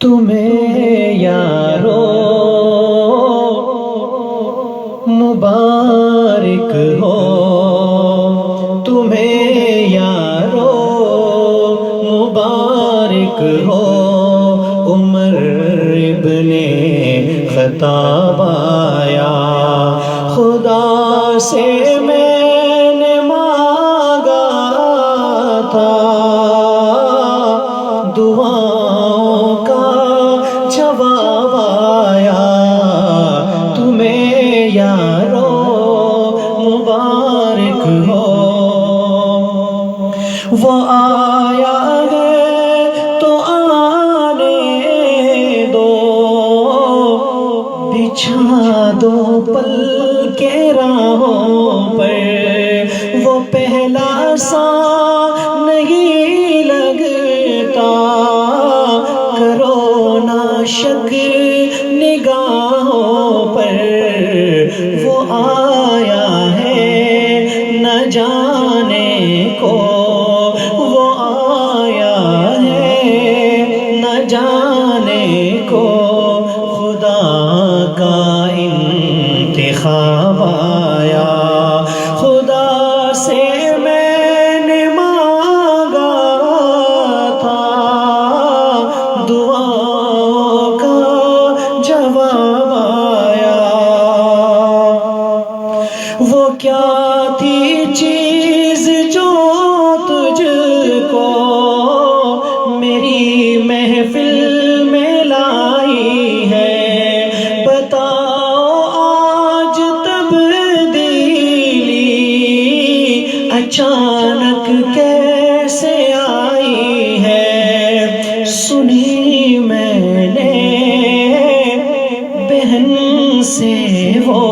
تمہیں یارو مبارک ہو، تمہیں یارو مبارک ہو، عمر ابن خطاب آیا، خدا سے میں نے مانگا تھا دعاؤں کا جواب آیا، تمہیں یارو مبارک ہو۔ وہ آیا ہے تو آنے دو، بچھا دو پل کے راہوں پر، وہ پہلا سا نہیں لگتا، کرو نا شک نگاہوں پر، وہ آیا ہے نہ جانے کو، وہ آیا ہے نہ جانے کو، خدا کا انتخاب آیا، خدا سے میں نے مانگا تھا دعاؤں کا جواب آیا۔ وہ کیا تھی چیز جو تجھ کو میری محفل میں لائی ہے، بتاؤ آج تبدیلی اچانک کیسے آئی ہے، سنی میں نے بہن سے وہ،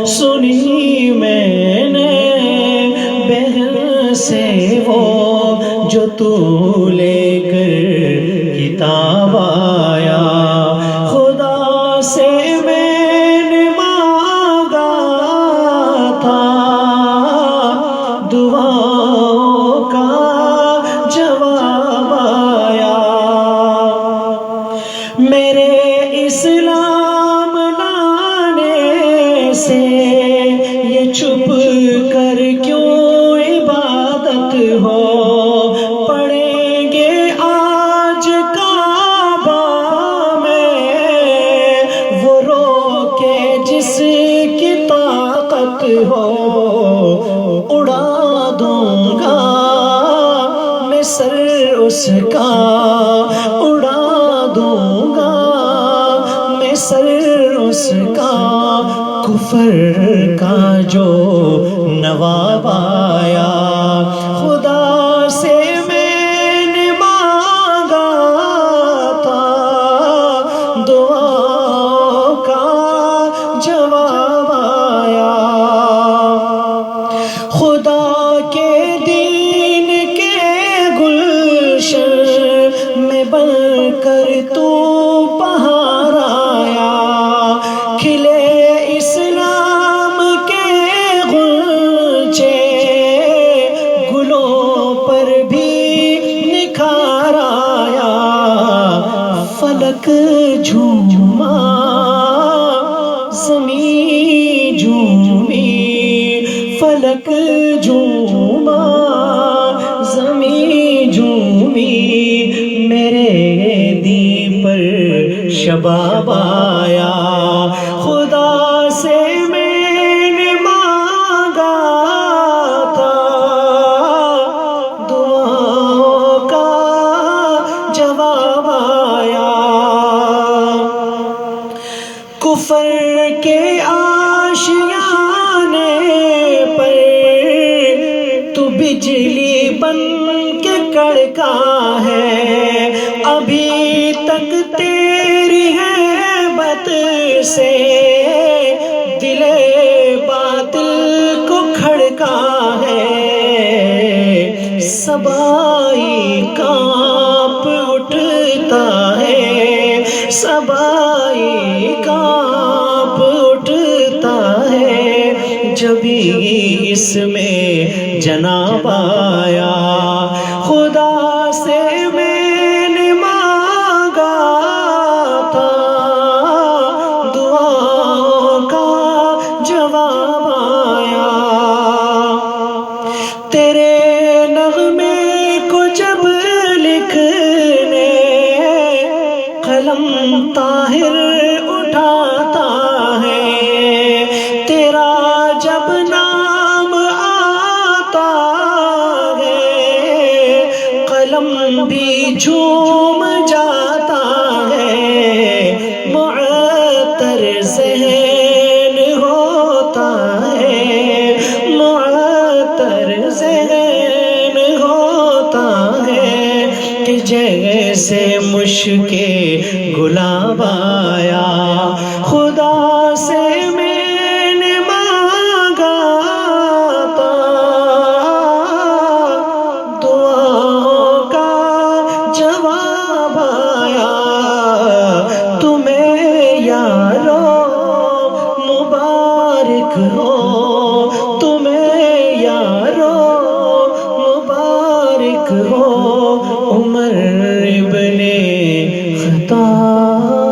سنی میں نے بہن سے وہ، جو تو لے کر کتاب آیا، خدا سے میں نے مانگا تھا دعاؤں کا جواب آیا، میرے اسلام لانے سے یہ چھپ کر کیوں عبادت ہو، پڑھیں گے آج کعبہ میں وہ روکے جس کی طاقت ہو، اڑا دوں گا میں سر اس کا، اڑا دوں گا میں سر اس کا، کفر کا جو نواب آیا، خدا سے میں نے مانگا تھا دعاؤں کا جواب آیا، خدا کے دین کے گلشن میں بن کر تو بہار آیا، کھلے اسلام کے غنچے گلوں پر بھی نکھار آیا، فلک جھوما زمین جھومی، فلک جھوما زمین جھومی، میرے دی پر شباب آیا، خدا سے میں نے مانگا تھا دعاؤں کا جواب آیا، کفر کے آشیانے پر تو بجلی بن کے کڑکا ہے، ابھی تک تیری ہیبت سے دل باطل کو کھڑکا ہے، سبائی کانپ اٹھتا ہے، سبائی کانپ اٹھتا ہے، جبھی اس میں جناب آیا، خدا سے میں نے مانگا مشکے گلاب آیا، خدا سے میں نے مانگا تھا، دعاؤں کا جواب آیا، تمہیں یارو مبارک ہو، تمہیں یارو مبارک ہو، عمر ابن خطاب